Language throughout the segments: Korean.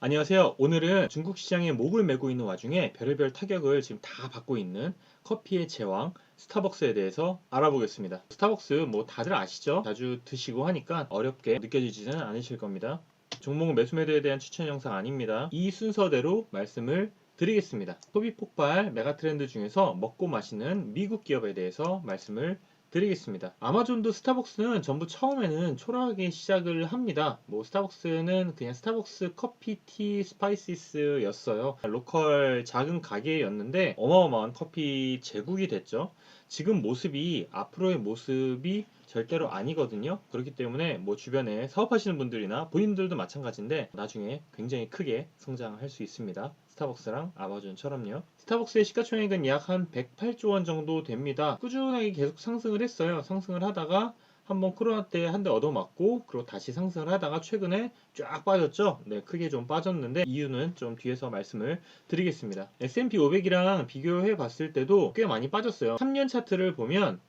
안녕하세요. 오늘은 중국 시장에 목을 메고 있는 와중에 별의별 타격을 지금 다 받고 있는 커피의 제왕 스타벅스에 대해서 알아보겠습니다. 스타벅스 뭐 다들 아시죠? 자주 드시고 하니까 어렵게 느껴지지는 않으실 겁니다. 종목 매수 매도에 대한 추천 영상 아닙니다. 이 순서대로 말씀을 드리겠습니다. 소비 폭발 메가 트렌드 중에서 먹고 마시는 미국 기업에 대해서 말씀을 드리겠습니다. 아마존도 스타벅스는 전부 처음에는 초라하게 시작을 합니다. 뭐 스타벅스는 그냥 스타벅스 커피 티 스파이시스였어요. 로컬 작은 가게였는데 어마어마한 커피 제국이 됐죠. 지금 모습이 앞으로의 모습이 절대로 아니거든요. 그렇기 때문에 뭐 주변에 사업하시는 분들이나 본인들도 마찬가지인데 나중에 굉장히 크게 성장할 수 있습니다. 스타벅스랑 아마존처럼요. 스타벅스의 시가총액은 약 한 108조 원 정도 됩니다. 꾸준하게 계속 상승을 했어요. 상승을 하다가 한번 코로나 때 한 대 얻어맞고 그리고 다시 상승을 하다가 최근에 쫙 빠졌죠. 네, 크게 좀 빠졌는데 이유는 좀 뒤에서 말씀을 드리겠습니다. S&P 500이랑 비교해 봤을 때도 꽤 많이 빠졌어요. 3년 차트를 보면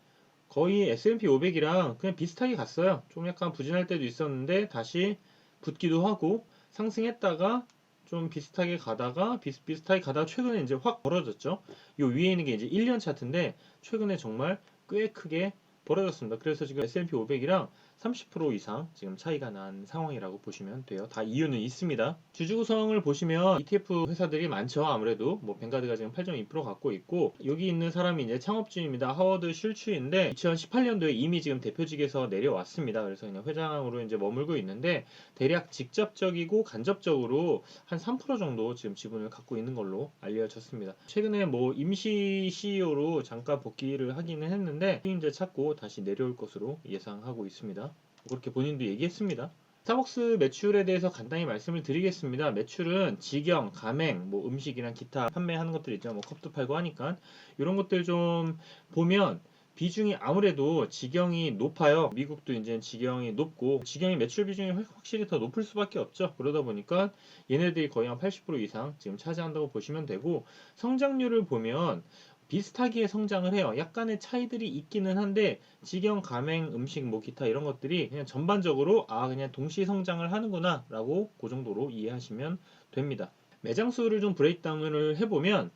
거의 S&P 500이랑 그냥 비슷하게 갔어요. 좀 약간 부진할 때도 있었는데 다시 붙기도 하고 상승했다가 좀 비슷하게 가다가 비슷하게 가다가 최근에 이제 확 벌어졌죠. 요 위에 있는 게 이제 1년 차트인데 최근에 정말 꽤 크게 벌어졌습니다. 그래서 지금 S&P 500이랑 30% 이상 지금 차이가 난 상황이라고 보시면 돼요. 다 이유는 있습니다. 주주 구성을 보시면 ETF 회사들이 많죠. 아무래도 뭐 뱅가드가 지금 8.2% 갖고 있고 여기 있는 사람이 이제 창업주입니다. 하워드 슐츠인데 2018년도에 이미 지금 대표직에서 내려왔습니다. 그래서 그냥 회장으로 이제 머물고 있는데 대략 직접적이고 간접적으로 한 3% 정도 지금 지분을 갖고 있는 걸로 알려졌습니다. 최근에 뭐 임시 CEO로 잠깐 복귀를 하기는 했는데 후임자 찾고 다시 내려올 것으로 예상하고 있습니다. 그렇게 본인도 얘기했습니다. 스타벅스 매출에 대해서 간단히 말씀을 드리겠습니다. 매출은 직영, 가맹, 뭐 음식이랑 기타 판매하는 것들 있죠. 뭐 컵도 팔고 하니까 이런 것들 좀 보면 비중이 아무래도 직영이 높아요. 미국도 이제 직영이 높고 직영의 매출 비중이 확실히 더 높을 수밖에 없죠. 그러다 보니까 얘네들이 거의 한 80% 이상 지금 차지한다고 보시면 되고 성장률을 보면 비슷하게 성장을 해요. 약간의 차이들이 있기는 한데 직영, 가맹, 음식, 뭐 기타 이런 것들이 그냥 전반적으로 그냥 동시 성장을 하는구나 라고 그 정도로 이해하시면 됩니다. 매장 수를 좀 브레이크다운을 해보면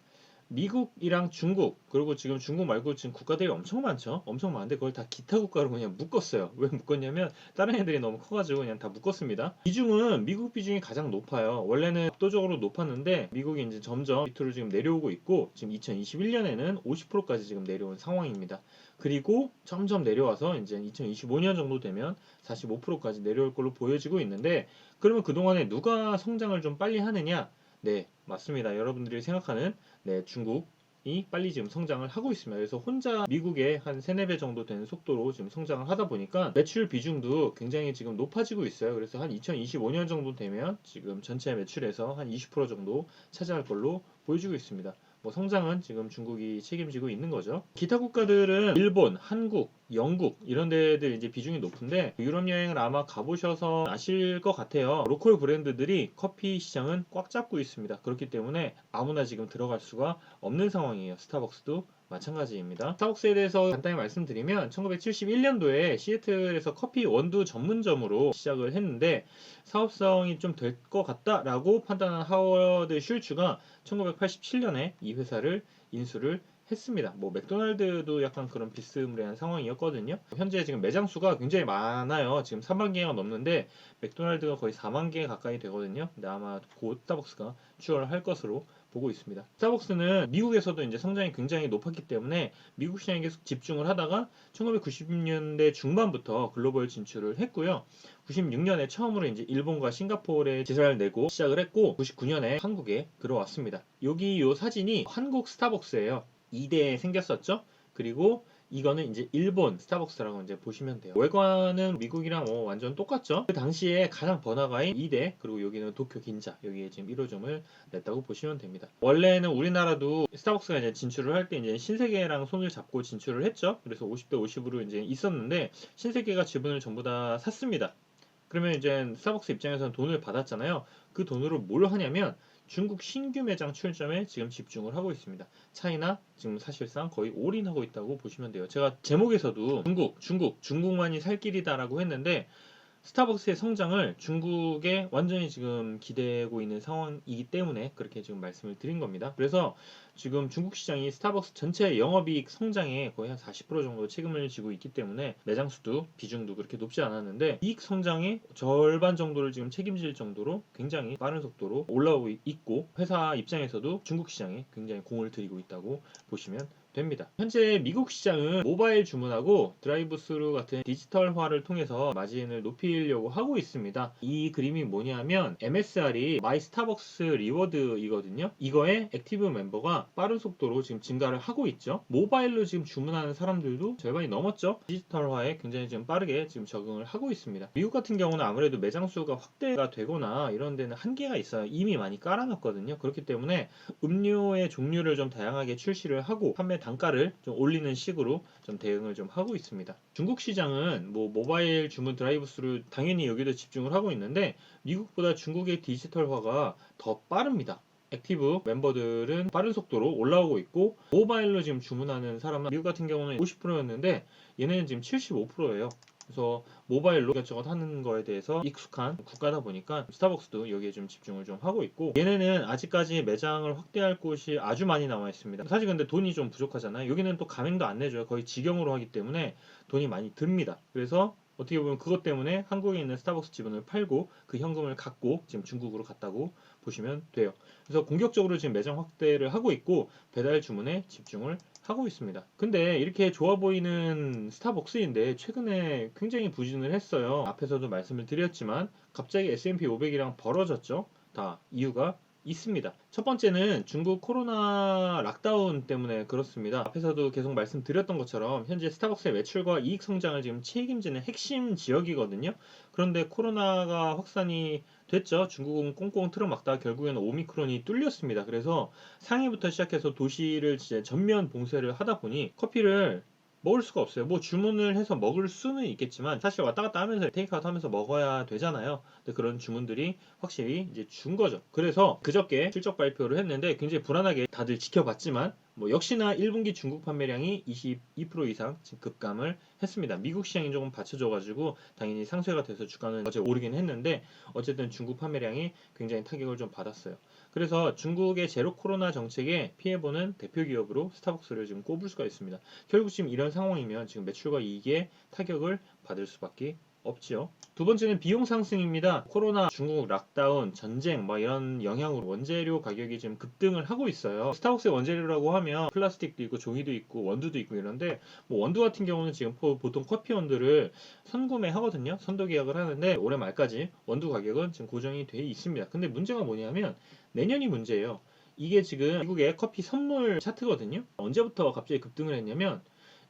미국이랑 중국 그리고 지금 중국 말고 지금 국가들이 엄청 많죠. 엄청 많은데 그걸 다 기타 국가로 그냥 묶었어요. 왜 묶었냐면 다른 애들이 너무 커가지고 그냥 다 묶었습니다. 비중은 미국 비중이 가장 높아요. 원래는 압도적으로 높았는데 미국이 이제 점점 밑으로 지금 내려오고 있고 지금 2021년에는 50%까지 지금 내려온 상황입니다. 그리고 점점 내려와서 이제 2025년 정도 되면 45%까지 내려올 걸로 보여지고 있는데 그러면 그동안에 누가 성장을 좀 빨리 하느냐? 네, 맞습니다. 여러분들이 생각하는 중국이 빨리 지금 성장을 하고 있습니다. 그래서 혼자 미국의 한 3, 4배 정도 되는 속도로 지금 성장을 하다 보니까 매출 비중도 굉장히 지금 높아지고 있어요. 그래서 한 2025년 정도 되면 지금 전체 매출에서 한 20% 정도 차지할 걸로 보여지고 있습니다. 뭐 성장은 지금 중국이 책임지고 있는 거죠. 기타 국가들은 일본, 한국, 영국 이런 데들 이제 비중이 높은데 유럽 여행을 아마 가보셔서 아실 것 같아요. 로컬 브랜드들이 커피 시장은 꽉 잡고 있습니다. 그렇기 때문에 아무나 지금 들어갈 수가 없는 상황이에요. 스타벅스도 마찬가지입니다. 스타벅스에 대해서 간단히 말씀드리면 1971년도에 시애틀에서 커피 원두 전문점으로 시작을 했는데 사업성이 좀 될 것 같다라고 판단한 하워드 슐츠가 1987년에 이 회사를 인수를 했습니다. 뭐 맥도날드도 약간 그런 비스무리한 상황이었거든요. 현재 지금 매장 수가 굉장히 많아요. 지금 3만 개가 넘는데 맥도날드가 거의 4만 개 가까이 되거든요. 근데 아마 곧 스타벅스가 추월을 할 것으로 보고 있습니다. 스타벅스는 미국에서도 이제 성장이 굉장히 높았기 때문에 미국 시장에 계속 집중을 하다가 1990년대 중반부터 글로벌 진출을 했고요. 96년에 처음으로 이제 일본과 싱가포르에 지사를 내고 시작을 했고 99년에 한국에 들어왔습니다. 여기 요 사진이 한국 스타벅스예요. 2대 생겼었죠. 그리고 이거는 이제 일본 스타벅스라고 이제 보시면 돼요. 외관은 미국이랑 완전 똑같죠. 그 당시에 가장 번화가인 2대 그리고 여기는 도쿄 긴자 여기에 지금 1호점을 냈다고 보시면 됩니다. 원래는 우리나라도 스타벅스가 이제 진출을 할 때 이제 신세계랑 손을 잡고 진출을 했죠. 그래서 50대 50으로 이제 있었는데 신세계가 지분을 전부 다 샀습니다. 그러면 이제 스타벅스 입장에서는 돈을 받았잖아요. 그 돈으로 뭘 하냐면 중국 신규 매장 출점에 지금 집중을 하고 있습니다. 차이나 지금 사실상 거의 올인하고 있다고 보시면 돼요. 제가 제목에서도 중국만이 살 길이다라고 했는데 스타벅스의 성장을 중국에 완전히 지금 기대고 있는 상황이기 때문에 그렇게 지금 말씀을 드린 겁니다. 그래서 지금 중국 시장이 스타벅스 전체 영업이익 성장에 거의 한 40% 정도 책임을 지고 있기 때문에 매장 수도 비중도 그렇게 높지 않았는데 이익 성장의 절반 정도를 지금 책임질 정도로 굉장히 빠른 속도로 올라오고 있고 회사 입장에서도 중국 시장에 굉장히 공을 들이고 있다고 보시면 됩니다. 현재 미국 시장은 모바일 주문하고 드라이브 스루 같은 디지털화를 통해서 마진을 높이려고 하고 있습니다. 이 그림이 뭐냐면 MSR이 마이 스타벅스 리워드이거든요. 이거에 액티브 멤버가 빠른 속도로 지금 증가를 하고 있죠. 모바일로 지금 주문하는 사람들도 절반이 넘었죠. 디지털화에 굉장히 지금 빠르게 지금 적응을 하고 있습니다. 미국 같은 경우는 아무래도 매장 수가 확대가 되거나 이런 데는 한계가 있어요. 이미 많이 깔아놨거든요. 그렇기 때문에 음료의 종류를 좀 다양하게 출시를 하고 판매 단가를 좀 올리는 식으로 좀 대응을 좀 하고 있습니다. 중국 시장은 뭐 모바일 주문 드라이브스루 당연히 여기도 집중을 하고 있는데 미국보다 중국의 디지털화가 더 빠릅니다. 액티브 멤버들은 빠른 속도로 올라오고 있고 모바일로 지금 주문하는 사람은 미국 같은 경우는 50%였는데 얘네는 지금 75%예요. 그래서 모바일로 이것저것 하는 거에 대해서 익숙한 국가다 보니까 스타벅스도 여기에 좀 집중을 좀 하고 있고 얘네는 아직까지 매장을 확대할 곳이 아주 많이 남아 있습니다. 사실 근데 돈이 좀 부족하잖아요. 여기는 또 가맹도 안 내줘요. 거의 직영으로 하기 때문에 돈이 많이 듭니다. 그래서 어떻게 보면 그것 때문에 한국에 있는 스타벅스 지분을 팔고 그 현금을 갖고 지금 중국으로 갔다고 보시면 돼요. 그래서 공격적으로 지금 매장 확대를 하고 있고 배달 주문에 집중을 하고 있습니다. 근데 이렇게 좋아 보이는 스타벅스인데 최근에 굉장히 부진을 했어요. 앞에서도 말씀을 드렸지만 갑자기 S&P 500이랑 벌어졌죠. 다 이유가 있습니다. 첫 번째는 중국 코로나 락다운 때문에 그렇습니다. 앞에서도 계속 말씀드렸던 것처럼 현재 스타벅스의 매출과 이익 성장을 지금 책임지는 핵심 지역이거든요. 그런데 코로나가 확산이 됐죠. 중국은 꽁꽁 틀어막다가 결국에는 오미크론이 뚫렸습니다. 그래서 상해부터 시작해서 도시를 진짜 전면 봉쇄를 하다 보니 커피를 먹을 수가 없어요. 뭐 주문을 해서 먹을 수는 있겠지만 사실 왔다 갔다 하면서 테이크아웃 하면서 먹어야 되잖아요. 근데 그런 주문들이 확실히 이제 준 거죠. 그래서 그저께 실적 발표를 했는데 굉장히 불안하게 다들 지켜봤지만 뭐 역시나 1분기 중국 판매량이 22% 이상 지금 급감을 했습니다. 미국 시장이 조금 받쳐줘가지고 당연히 상쇄가 돼서 주가는 어제 오르긴 했는데 어쨌든 중국 판매량이 굉장히 타격을 좀 받았어요. 그래서 중국의 제로 코로나 정책에 피해보는 대표 기업으로 스타벅스를 지금 꼽을 수가 있습니다. 결국 지금 이런 상황이면 지금 매출과 이익에 타격을 받을 수밖에 없지요. 두 번째는 비용 상승입니다. 코로나, 중국 락다운, 전쟁 뭐 이런 영향으로 원재료 가격이 지금 급등을 하고 있어요. 스타벅스의 원재료라고 하면 플라스틱도 있고 종이도 있고 원두도 있고 이런데 뭐 원두 같은 경우는 지금 보통 커피 원두를 선구매 하거든요. 선도 계약을 하는데 올해 말까지 원두 가격은 지금 고정이 돼 있습니다. 근데 문제가 뭐냐면 내년이 문제예요. 이게 지금 미국의 커피 선물 차트거든요. 언제부터 갑자기 급등을 했냐면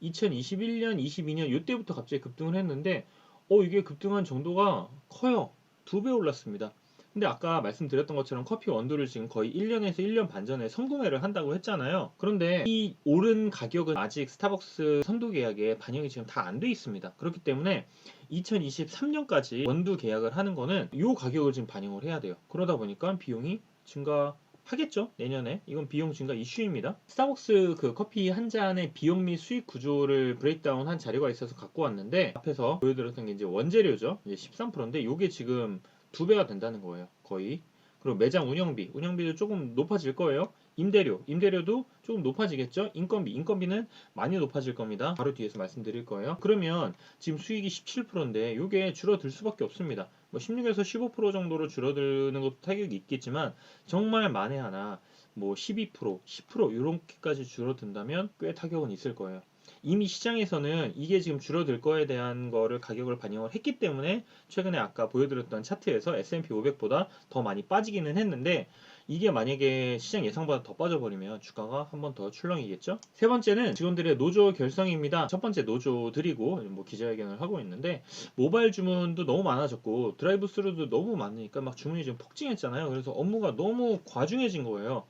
2021년, 22년 이때부터 갑자기 급등을 했는데 이게 급등한 정도가 커요. 2배 올랐습니다. 근데 아까 말씀드렸던 것처럼 커피 원두를 지금 거의 1년에서 1년 반 전에 선구매를 한다고 했잖아요. 그런데 이 오른 가격은 아직 스타벅스 선도 계약에 반영이 지금 다 안 돼 있습니다. 그렇기 때문에 2023년까지 원두 계약을 하는 거는 이 가격을 지금 반영을 해야 돼요. 그러다 보니까 비용이 증가하겠죠. 내년에 이건 비용 증가 이슈입니다. 스타벅스 그 커피 한 잔의 비용 및 수익 구조를 브레이크다운 한 자료가 있어서 갖고 왔는데 앞에서 보여드렸던 게 이제 원재료죠. 이제 13%인데 이게 지금 2배가 된다는 거예요. 거의. 그리고 매장 운영비도 조금 높아질 거예요. 임대료도 조금 높아지겠죠. 인건비는 많이 높아질 겁니다. 바로 뒤에서 말씀드릴 거예요. 그러면 지금 수익이 17%인데 이게 줄어들 수밖에 없습니다. 뭐 16에서 15% 정도로 줄어드는 것도 타격이 있겠지만 정말 만에 하나 뭐 12%, 10% 이렇게까지 줄어든다면 꽤 타격은 있을 거예요. 이미 시장에서는 이게 지금 줄어들 거에 대한 거를 가격을 반영을 했기 때문에 최근에 아까 보여드렸던 차트에서 S&P 500보다 더 많이 빠지기는 했는데 이게 만약에 시장 예상보다 더 빠져버리면 주가가 한 번 더 출렁이겠죠. 세 번째는 직원들의 노조 결성입니다. 첫 번째 노조 드리고 뭐 기자회견을 하고 있는데 모바일 주문도 너무 많아졌고 드라이브 스루도 너무 많으니까 막 주문이 좀 폭증했잖아요. 그래서 업무가 너무 과중해진 거예요.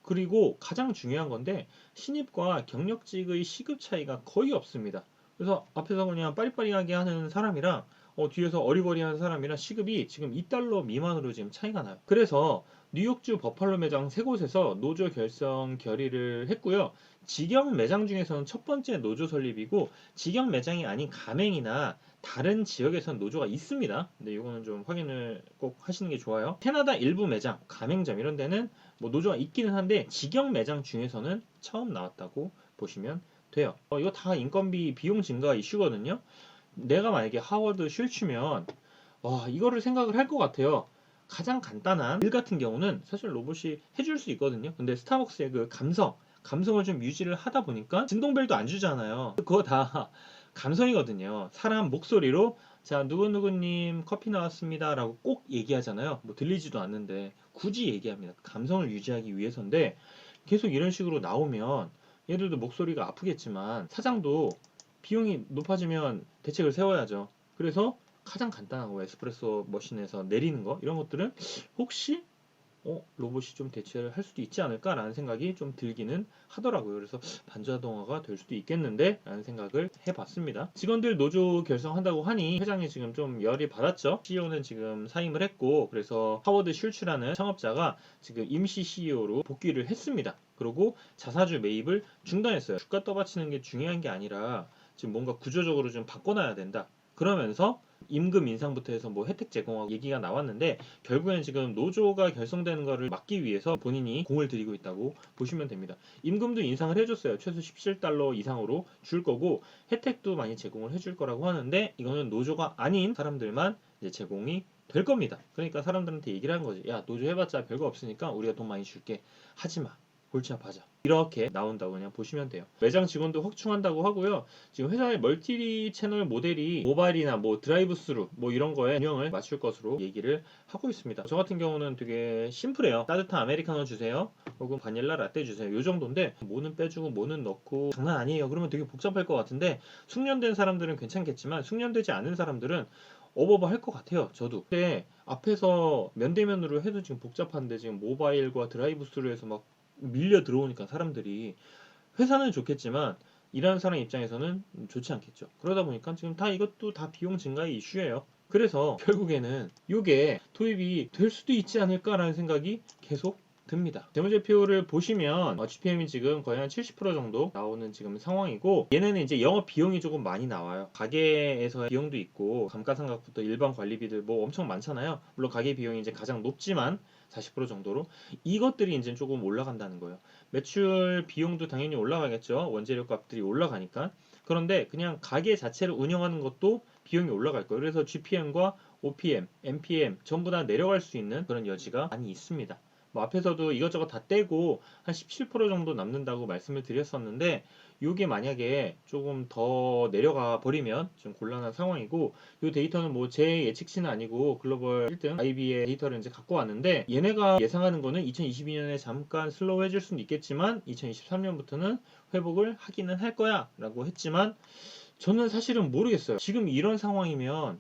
그리고 가장 중요한 건데 신입과 경력직의 시급 차이가 거의 없습니다. 그래서 앞에서 그냥 빠리빠리하게 하는 사람이랑 뒤에서 어리버리한 사람이랑 시급이 지금 2달러 미만으로 지금 차이가 나요. 그래서 뉴욕주 버팔로 매장 3곳에서 노조 결성 결의를 했고요. 직영 매장 중에서는 첫 번째 노조 설립이고 직영 매장이 아닌 가맹이나 다른 지역에선 노조가 있습니다. 근데 이거는 좀 확인을 꼭 하시는 게 좋아요. 캐나다 일부 매장, 가맹점 이런 데는 뭐 노조가 있기는 한데 직영 매장 중에서는 처음 나왔다고 보시면 돼요. 이거 다 인건비 비용 증가 이슈거든요. 내가 만약에 하워드 슐츠면 이거를 생각을 할 것 같아요. 가장 간단한 일 같은 경우는 사실 로봇이 해줄 수 있거든요. 근데 스타벅스의 그 감성을 좀 유지를 하다 보니까 진동벨도 안 주잖아요. 그거 다 감성이거든요. 사람 목소리로 자 누구누구님 커피 나왔습니다 라고 꼭 얘기하잖아요. 뭐 들리지도 않는데 굳이 얘기합니다. 감성을 유지하기 위해서인데 계속 이런 식으로 나오면 얘들도 목소리가 아프겠지만 사장도 비용이 높아지면 대책을 세워야죠. 그래서 가장 간단한 거 에스프레소 머신에서 내리는 거 이런 것들은 혹시 로봇이 좀 대체를 할 수도 있지 않을까라는 생각이 좀 들기는 하더라고요. 그래서 반자동화가 될 수도 있겠는데 라는 생각을 해봤습니다. 직원들 노조 결성한다고 하니 회장이 지금 좀 열이 받았죠. CEO는 지금 사임을 했고 그래서 하워드 슐츠라는 창업자가 지금 임시 CEO로 복귀를 했습니다. 그리고 자사주 매입을 중단했어요. 주가 떠받치는 게 중요한 게 아니라 지금 뭔가 구조적으로 좀 바꿔놔야 된다. 그러면서 임금 인상부터 해서 뭐 혜택 제공하고 얘기가 나왔는데 결국엔 지금 노조가 결성되는 것을 막기 위해서 본인이 공을 들이고 있다고 보시면 됩니다. 임금도 인상을 해줬어요. 최소 17달러 이상으로 줄 거고 혜택도 많이 제공을 해줄 거라고 하는데 이거는 노조가 아닌 사람들만 이제 제공이 될 겁니다. 그러니까 사람들한테 얘기를 하는 거지. 야 노조 해봤자 별거 없으니까 우리가 돈 많이 줄게. 하지마. 골치 아파져. 이렇게 나온다고 그냥 보시면 돼요. 매장 직원도 확충한다고 하고요. 지금 회사의 멀티 채널 모델이 모바일이나 뭐 드라이브 스루 뭐 이런 거에 균형을 맞출 것으로 얘기를 하고 있습니다. 저 같은 경우는 되게 심플해요. 따뜻한 아메리카노 주세요. 혹은 바닐라 라떼 주세요. 요 정도인데 뭐는 빼주고 뭐는 넣고 장난 아니에요. 그러면 되게 복잡할 것 같은데 숙련된 사람들은 괜찮겠지만 숙련되지 않은 사람들은 어버버 할 것 같아요. 저도. 근데 앞에서 면대면으로 해도 지금 복잡한데 지금 모바일과 드라이브 스루에서 막 밀려 들어오니까 사람들이 회사는 좋겠지만 일하는 사람 입장에서는 좋지 않겠죠. 그러다 보니까 지금 다 이것도 다 비용 증가의 이슈예요. 그래서 결국에는 이게 도입이 될 수도 있지 않을까라는 생각이 계속 듭니다. 재무제표를 보시면 GPM이 지금 거의 한 70% 정도 나오는 지금 상황이고 얘네는 이제 영업 비용이 조금 많이 나와요. 가게에서 비용도 있고 감가상각부터 일반 관리비들 뭐 엄청 많잖아요. 물론 가게 비용이 이제 가장 높지만 40% 정도로 이것들이 이제 조금 올라간다는 거예요. 매출 비용도 당연히 올라가겠죠. 원재료 값들이 올라가니까. 그런데 그냥 가게 자체를 운영하는 것도 비용이 올라갈 거예요. 그래서 GPM과 OPM, MPM 전부 다 내려갈 수 있는 그런 여지가 많이 있습니다. 뭐 앞에서도 이것저것 다 떼고 한 17% 정도 남는다고 말씀을 드렸었는데 이게 만약에 조금 더 내려가 버리면 좀 곤란한 상황이고 이 데이터는 뭐 제 예측치는 아니고 글로벌 1등 IB의 데이터를 이제 갖고 왔는데 얘네가 예상하는 거는 2022년에 잠깐 슬로우 해줄 수는 있겠지만 2023년부터는 회복을 하기는 할 거야 라고 했지만 저는 사실은 모르겠어요. 지금 이런 상황이면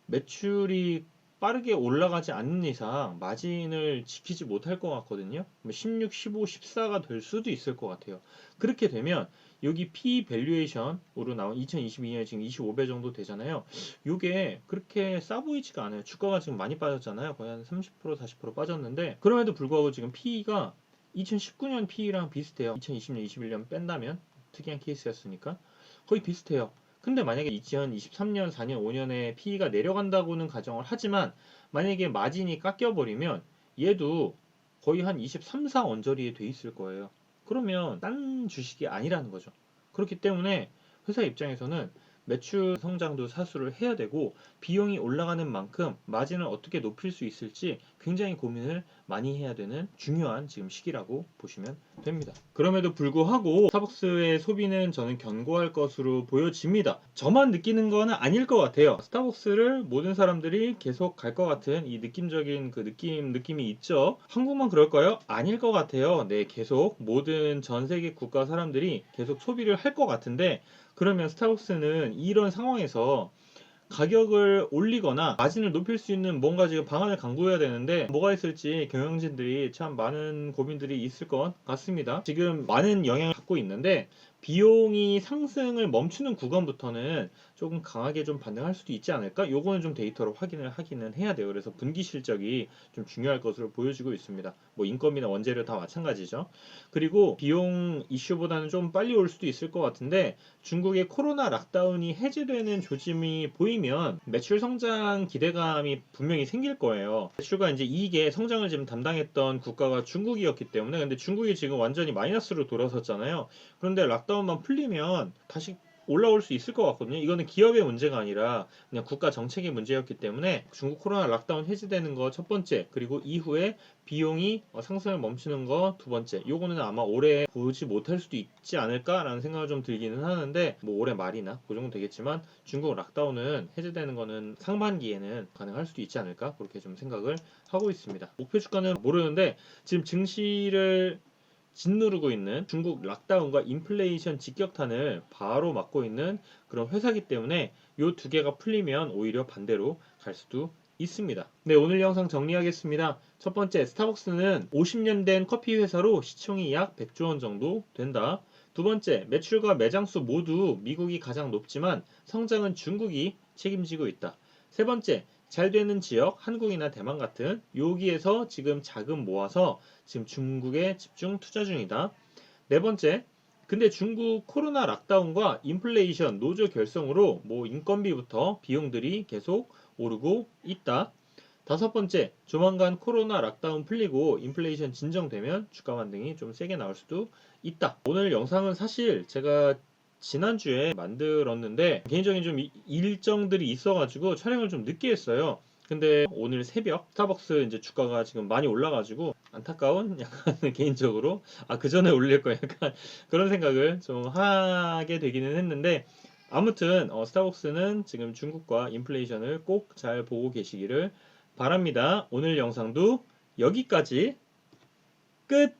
매출이 빠르게 올라가지 않는 이상 마진을 지키지 못할 것 같거든요. 16, 15, 14가 될 수도 있을 것 같아요. 그렇게 되면 여기 P 밸류에이션으로 나온 2022년에 지금 25배 정도 되잖아요. 이게 그렇게 싸 보이지가 않아요. 주가가 지금 많이 빠졌잖아요. 거의 한 30%, 40% 빠졌는데 그럼에도 불구하고 지금 PE가 2019년 PE랑 비슷해요. 2020년, 21년 뺀다면 특이한 케이스였으니까 거의 비슷해요. 근데 만약에 2023년, 4년, 5년에 PE가 내려간다고는 가정을 하지만 만약에 마진이 깎여버리면 얘도 거의 한 23, 4 언저리에 돼 있을 거예요. 그러면 딴 주식이 아니라는 거죠. 그렇기 때문에 회사 입장에서는 매출 성장도 사수를 해야 되고 비용이 올라가는 만큼 마진을 어떻게 높일 수 있을지 굉장히 고민을 많이 해야 되는 중요한 지금 시기라고 보시면 됩니다. 그럼에도 불구하고 스타벅스의 소비는 저는 견고할 것으로 보여집니다. 저만 느끼는 거는 아닐 것 같아요. 스타벅스를 모든 사람들이 계속 갈 것 같은 이 느낌적인 그 느낌이 있죠. 한국만 그럴까요? 아닐 것 같아요. 네, 계속 모든 전 세계 국가 사람들이 계속 소비를 할 것 같은데 그러면 스타벅스는 이런 상황에서 가격을 올리거나 마진을 높일 수 있는 뭔가 지금 방안을 강구해야 되는데 뭐가 있을지 경영진들이 참 많은 고민들이 있을 것 같습니다. 지금 많은 영향을 받고 있는데 비용이 상승을 멈추는 구간부터는 조금 강하게 좀 반등할 수도 있지 않을까? 요거는 좀 데이터로 확인을 하기는 해야 돼요. 그래서 분기 실적이 좀 중요할 것으로 보여지고 있습니다. 뭐 인건비나 원재료 다 마찬가지죠. 그리고 비용 이슈보다는 좀 빨리 올 수도 있을 것 같은데 중국의 코로나 락다운이 해제되는 조짐이 보이면 매출 성장 기대감이 분명히 생길 거예요. 매출과 이제 이익의 성장을 지금 담당했던 국가가 중국이었기 때문에 근데 중국이 지금 완전히 마이너스로 돌아섰잖아요. 그런데 락다운만 풀리면 다시 올라올 수 있을 것 같거든요. 이거는 기업의 문제가 아니라 그냥 국가 정책의 문제였기 때문에 중국 코로나 락다운 해제되는 거 첫 번째, 그리고 이후에 비용이 상승을 멈추는 거 두 번째. 요거는 아마 올해 보지 못할 수도 있지 않을까라는 생각을 좀 들기는 하는데 뭐 올해 말이나 그 정도 되겠지만 중국 락다운은 해제되는 거는 상반기에는 가능할 수도 있지 않을까 그렇게 좀 생각을 하고 있습니다. 목표 주가는 모르는데 지금 증시를 짓누르고 있는 중국 락다운과 인플레이션 직격탄을 바로 맞고 있는 그런 회사이기 때문에 이 두 개가 풀리면 오히려 반대로 갈 수도 있습니다. 네, 오늘 영상 정리하겠습니다. 첫 번째, 스타벅스는 50년 된 커피 회사로 시총이 약 100조 원 정도 된다. 두 번째, 매출과 매장수 모두 미국이 가장 높지만 성장은 중국이 책임지고 있다. 세 번째, 잘 되는 지역, 한국이나 대만 같은 여기에서 지금 자금 모아서 지금 중국에 집중 투자 중이다. 네 번째, 근데 중국 코로나 락다운과 인플레이션, 노조 결성으로 뭐 인건비부터 비용들이 계속 오르고 있다. 다섯 번째, 조만간 코로나 락다운 풀리고 인플레이션 진정되면 주가 반등이 좀 세게 나올 수도 있다. 오늘 영상은 사실 제가 지난주에 만들었는데 개인적인 좀 일정들이 있어가지고 촬영을 좀 늦게 했어요. 근데 오늘 새벽 스타벅스 이제 주가가 지금 많이 올라가지고 안타까운 약간 개인적으로 그 전에 올릴 거 약간 그런 생각을 좀 하게 되기는 했는데 아무튼 스타벅스는 지금 중국과 인플레이션을 꼭 잘 보고 계시기를 바랍니다. 오늘 영상도 여기까지 끝!